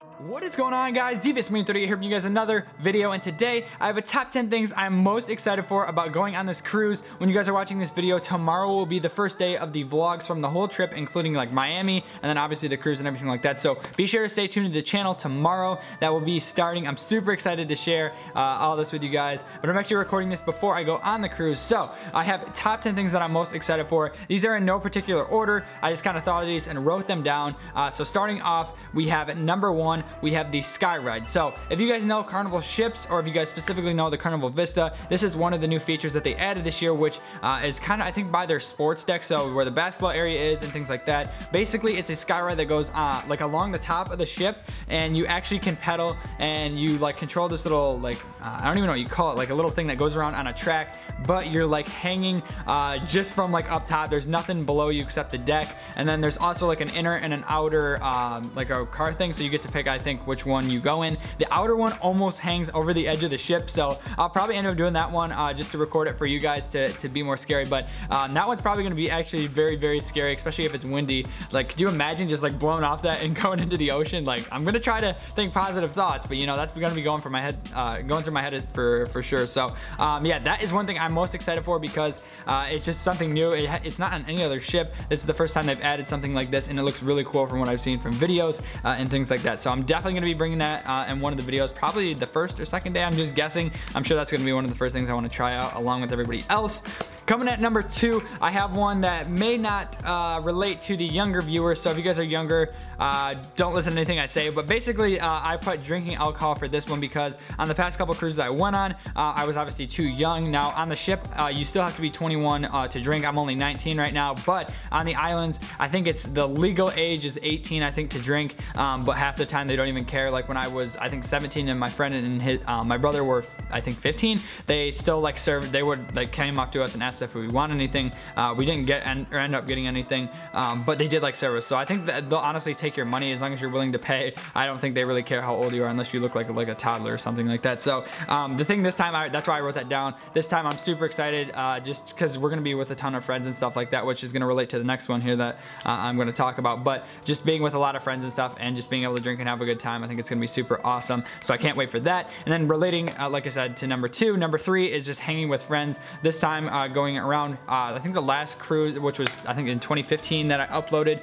What is going on, guys? DVSMain38 here bringing you guys another video, and today I have a top 10 things I'm most excited for about going on this cruise. When you guys are watching this video, tomorrow will be the first day of the vlogs from the whole trip, including like Miami and then obviously the cruise and everything like that. So be sure to stay tuned to the channel tomorrow. That will be starting. I'm super excited to share all this with you guys, but I'm actually recording this before I go on the cruise. So I have top 10 things that I'm most excited for. These are in no particular order. I just kind of thought of these and wrote them down. So starting off, we have at number 1, we have the Skyride. So if you guys know Carnival ships, or if you guys specifically know the Carnival Vista, this is one of the new features that they added this year, which is kind of, I think, by their sports deck, so where the basketball area is and things like that. Basically, it's a Skyride that goes like along the top of the ship, and you actually can pedal and you like control this little like I don't even know what you call it, like a little thing that goes around on a track, but you're like hanging just from like up top. There's nothing below you except the deck, and then there's also like an inner and an outer like a car thing, so you get to pick, I think, which one you go in. The outer one almost hangs over the edge of the ship, so I'll probably end up doing that one just to record it for you guys to be more scary, but that one's probably gonna be actually very, very scary, especially if it's windy. Like, could you imagine just like blowing off that and going into the ocean? Like, I'm gonna try to think positive thoughts, but you know, that's gonna be going through my head for sure. So yeah, that is one thing I'm most excited for, because it's just something new. It's not on any other ship. This is the first time they've added something like this, and it looks really cool from what I've seen from videos and things like that. So I'm definitely gonna be bringing that in one of the videos, probably the first or second day, I'm just guessing. I'm sure that's gonna be one of the first things I wanna try out along with everybody else. Coming at number 2, I have one that may not relate to the younger viewers, so if you guys are younger, don't listen to anything I say, but basically I put drinking alcohol for this one because on the past couple cruises I went on, I was obviously too young. Now on the ship, you still have to be 21 to drink. I'm only 19 right now, but on the islands, I think it's the legal age is 18, I think, to drink, but half the time they don't even care. Like when I was, I think, 17 and my friend and my brother were, I think, 15, they still like served, they would like came up to us and asked if we want anything. We didn't get or end up getting anything, but they did like serve us. So I think that they'll honestly take your money as long as you're willing to pay. I don't think they really care how old you are unless you look like a toddler or something like that. So the thing this time, that's why I wrote that down. This time I'm super excited just because we're gonna be with a ton of friends and stuff like that, which is gonna relate to the next one here that I'm gonna talk about. But just being with a lot of friends and stuff and just being able to drink and have a good time, I think it's gonna be super awesome. So I can't wait for that. And then relating, like I said, to number 2, number 3 is just hanging with friends. This time going around, I think the last cruise, which was I think in 2015 that I uploaded,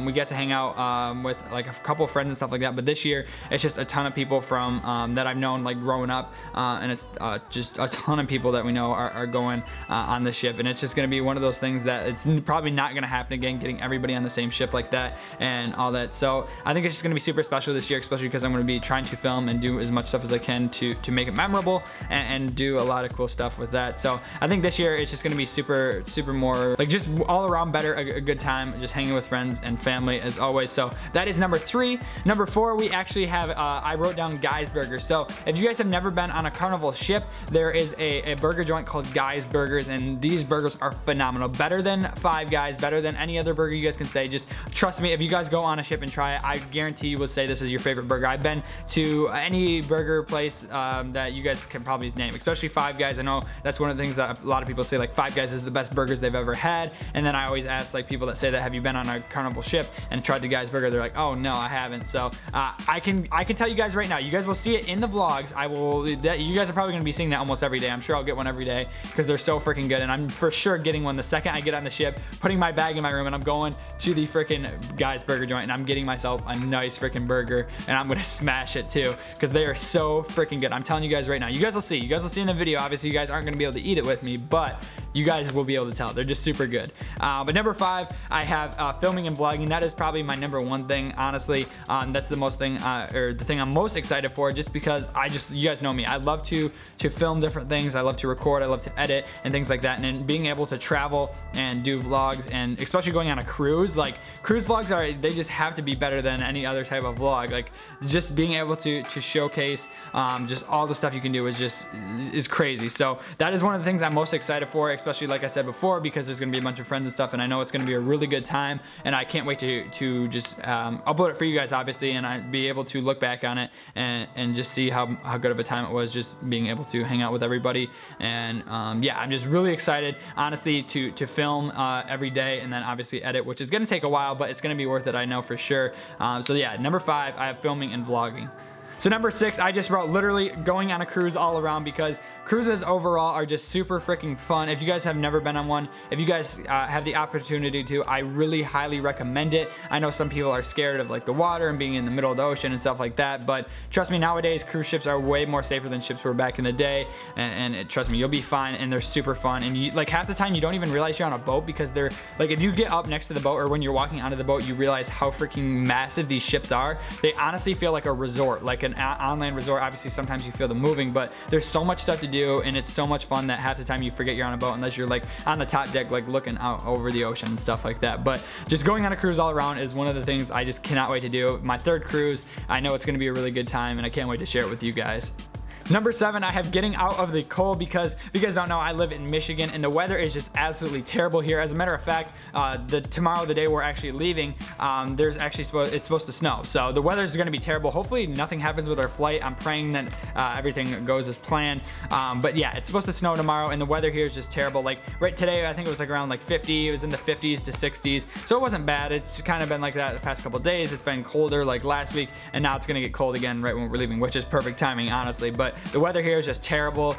we got to hang out with like a couple of friends and stuff like that. But this year it's just a ton of people from that I've known like growing up, and it's just a ton of people that we know are going on the ship, and it's just gonna be one of those things that it's probably not gonna happen again, getting everybody on the same ship like that and all that. So I think it's just gonna be super special this year, especially because I'm gonna be trying to film and do as much stuff as I can to make it memorable and do a lot of cool stuff with that. So I think this year it's just gonna be super more like just all around better, a good time, just hanging with friends and family as always. So that is number 3. Number 4, we actually have I wrote down Guy's Burgers. So if you guys have never been on a Carnival ship, there is a burger joint called Guy's Burgers, and these burgers are phenomenal. Better than Five Guys, better than any other burger you guys can say. Just trust me, if you guys go on a ship and try it, I guarantee you will say this is your favorite burger. I've been to any burger place that you guys can probably name, especially Five Guys. I know that's one of the things that a lot of people say, like Five Guys is the best burgers they've ever had. And then I always ask like people that say that, have you been on a Carnival ship and tried the Guy's Burger? They're like, oh no, I haven't. So I can tell you guys right now, you guys will see it in the vlogs. You guys are probably gonna be seeing that almost every day. I'm sure I'll get one every day because they're so freaking good, and I'm for sure getting one the second I get on the ship, putting my bag in my room, and I'm going to the freaking Guy's Burger joint, and I'm getting myself a nice freaking burger, and I'm gonna smash it too because they are so freaking good. I'm telling you guys right now. You guys will see. You guys will see in the video. Obviously, you guys aren't gonna be able to eat it with me, but you guys will be able to tell. They're just super good. But number 5, I have filming and vlogging. That is probably my number 1 thing, honestly. That's the most thing, or the thing I'm most excited for, just because you guys know me. I love to film different things. I love to record. I love to edit and things like that. And then being able to travel and do vlogs, and especially going on a cruise, like cruise vlogs they just have to be better than any other type of vlog. Like just being able to showcase just all the stuff you can do is crazy. So that is one of the things I'm most excited for, especially like I said before, because there's gonna be a bunch of friends and stuff, and I know it's gonna be a really good time, and I can't wait to just upload it for you guys, obviously, and I'd be able to look back on it and just see how good of a time it was, just being able to hang out with everybody. And yeah, I'm just really excited, honestly, to film every day, and then obviously edit, which is gonna take a while, but it's gonna be worth it, I know for sure. So yeah, number 5, I have filming and vlogging. So number 6, I just wrote literally going on a cruise all around, because cruises overall are just super freaking fun. If you guys have never been on one, if you guys have the opportunity to, I really highly recommend it. I know some people are scared of like the water and being in the middle of the ocean and stuff like that, but trust me, nowadays cruise ships are way more safer than ships were back in the day, and trust me, you'll be fine, and they're super fun. And you, like, half the time you don't even realize you're on a boat, because they're like, if you get up next to the boat or when you're walking onto the boat, you realize how freaking massive these ships are. They honestly feel like a resort, like an on-land resort. Obviously sometimes you feel them moving, but there's so much stuff to do, and it's so much fun that half the time you forget you're on a boat, unless you're like on the top deck, like looking out over the ocean and stuff like that. But just going on a cruise all around is one of the things I just cannot wait to do. My 3rd cruise, I know it's going to be a really good time, and I can't wait to share it with you guys. Number 7, I have getting out of the cold, because if you guys don't know, I live in Michigan, and the weather is just absolutely terrible here. As a matter of fact, tomorrow, the day we're actually leaving, it's supposed to snow. So the weather's gonna be terrible. Hopefully nothing happens with our flight. I'm praying that everything goes as planned. But yeah, it's supposed to snow tomorrow, and the weather here is just terrible. Like right today, I think it was like around like 50. It was in the 50s to 60s. So it wasn't bad. It's kind of been like that the past couple days. It's been colder like last week, and now it's gonna get cold again right when we're leaving, which is perfect timing, honestly. But the weather here is just terrible,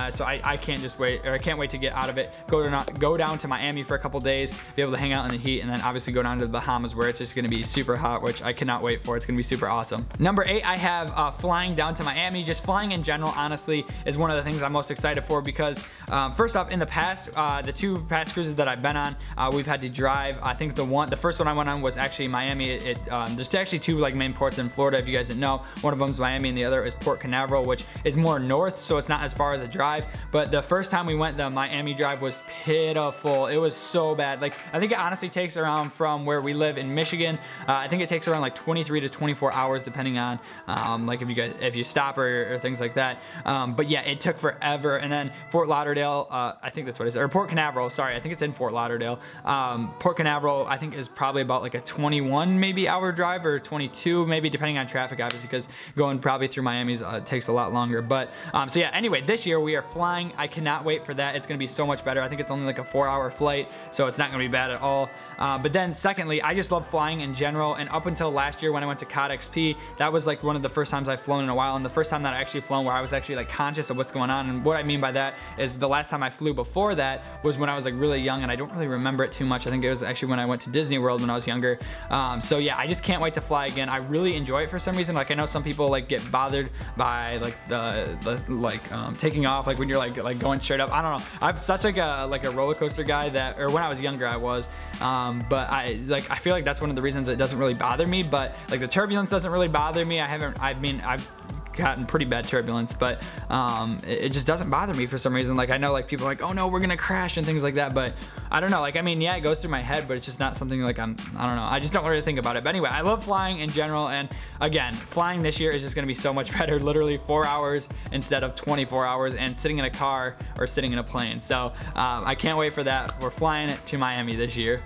so I can't just wait, or I can't wait to get out of it, go down to Miami for a couple days, be able to hang out in the heat, and then obviously go down to the Bahamas, where it's just gonna be super hot, which I cannot wait for. It's gonna be super awesome. Number 8, I have flying down to Miami. Just flying in general, honestly, is one of the things I'm most excited for, because first off, in the past, the 2 past cruises that I've been on, we've had to drive. I think the first one I went on was actually Miami. There's actually 2 like main ports in Florida, if you guys didn't know. One of them is Miami, and the other is Port Canaveral, which is more north, so it's not as far as a drive. But the first time we went, the Miami drive was pitiful. It was so bad. Like, I think it honestly takes around, from where we live in Michigan, I think it takes around like 23 to 24 hours, depending on like if you stop or things like that. But yeah, it took forever. And then Fort Lauderdale, I think that's what it is, or Port Canaveral, sorry, I think it's in Fort Lauderdale. Port Canaveral, I think, is probably about like a 21 maybe hour drive, or 22 maybe, depending on traffic, obviously, because going probably through Miami's takes a lot longer. But so yeah, anyway, this year we are flying. I cannot wait for that. It's gonna be so much better. I think it's only like a 4-hour flight, so it's not gonna be bad at all. But then secondly, I just love flying in general, and up until last year when I went to COD XP, that was like one of the first times I've flown in a while, and the first time that I actually flown where I was actually like conscious of what's going on. And what I mean by that is the last time I flew before that was when I was like really young, and I don't really remember it too much. I think it was actually when I went to Disney World when I was younger. So yeah, I just can't wait to fly again. I really enjoy it for some reason. Like, I know some people like get bothered by like taking off, like when you're like going straight up. I don't know. I'm such like a roller coaster guy that, or when I was younger I was, but I feel like that's one of the reasons it doesn't really bother me. But like the turbulence doesn't really bother me. I've gotten pretty bad turbulence, but it just doesn't bother me for some reason. Like, I know like people are like, oh no, we're gonna crash and things like that, but I don't know. Like, I mean, yeah, it goes through my head, but it's just not something like I don't know. I just don't really think about it. But anyway, I love flying in general, and again, flying this year is just gonna be so much better. Literally 4 hours instead of 24 hours, and sitting in a car or sitting in a plane. So I can't wait for that. We're flying it to Miami this year.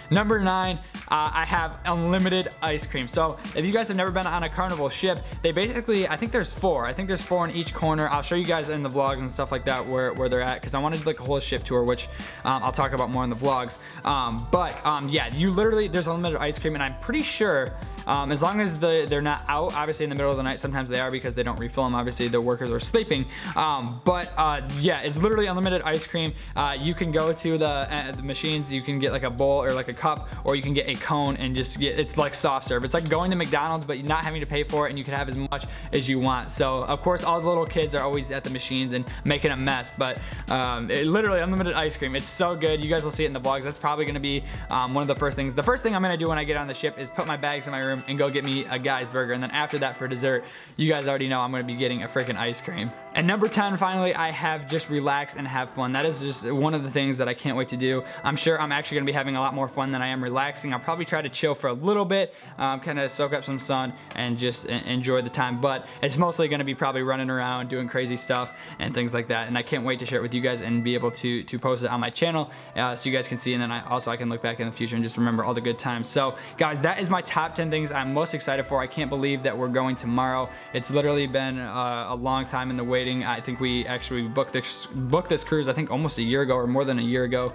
Number 9, I have unlimited ice cream. So if you guys have never been on a Carnival ship, they basically, I think there's 4. I think there's 4 in each corner. I'll show you guys in the vlogs and stuff like that where they're at, because I wanted like a whole ship tour, which I'll talk about more in the vlogs. Yeah, you literally, there's unlimited ice cream, and I'm pretty sure as long as they're not out, obviously in the middle of the night, sometimes they are because they don't refill them. Obviously the workers are sleeping. Yeah, it's literally unlimited ice cream. You can go to the machines, you can get like a bowl or like a cup, or you can get a cone and just get, it's like soft serve. It's like going to McDonald's, but you're not having to pay for it, and you can have as much as you want. So of course all the little kids are always at the machines and making a mess, but literally unlimited ice cream. It's so good. You guys will see it in the vlogs. That's probably gonna be one of the first things. The first thing I'm gonna do when I get on the ship is put my bags in my room and go get me a guy's burger, and then after that, for dessert, you guys already know I'm gonna be getting a freaking ice cream. And number 10, finally, I have just relax and have fun. That is just one of the things that I can't wait to do. I'm sure I'm actually gonna be having a lot more fun than I am relaxing. I'll probably try to chill for a little bit, kind of soak up some sun and just enjoy the time. But it's mostly gonna be probably running around, doing crazy stuff and things like that. And I can't wait to share it with you guys and be able to post it on my channel so you guys can see. And then I can look back in the future and just remember all the good times. So guys, that is my top 10 things I'm most excited for. I can't believe that we're going tomorrow. It's literally been a long time in the waiting. I think we actually booked this cruise, I think almost a year ago or more than a year ago.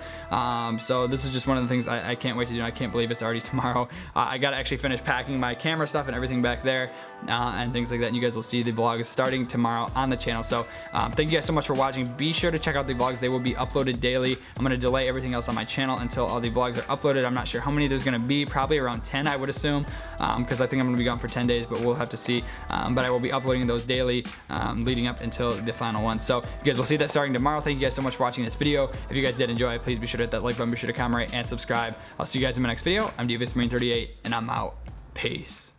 So this is just one of the things I can't wait to do. I can't believe it's already tomorrow. I gotta actually finish packing my camera stuff and everything back there and things like that. And you guys will see the vlog is starting tomorrow on the channel. So thank you guys so much for watching. Be sure to check out the vlogs. They will be uploaded daily. I'm gonna delay everything else on my channel until all the vlogs are uploaded. I'm not sure how many there's gonna be, probably around 10 I would assume, because I think I'm gonna be gone for 10 days, but we'll have to see. But I will be uploading those daily leading up until the final one. So you guys will see that starting tomorrow. Thank you guys so much for watching this video. If you guys did enjoy it, please be sure to hit that like button, be sure to comment, rate, and subscribe. I'll see you guys in my next video. I'm DivasMarine38 and I'm out. Peace.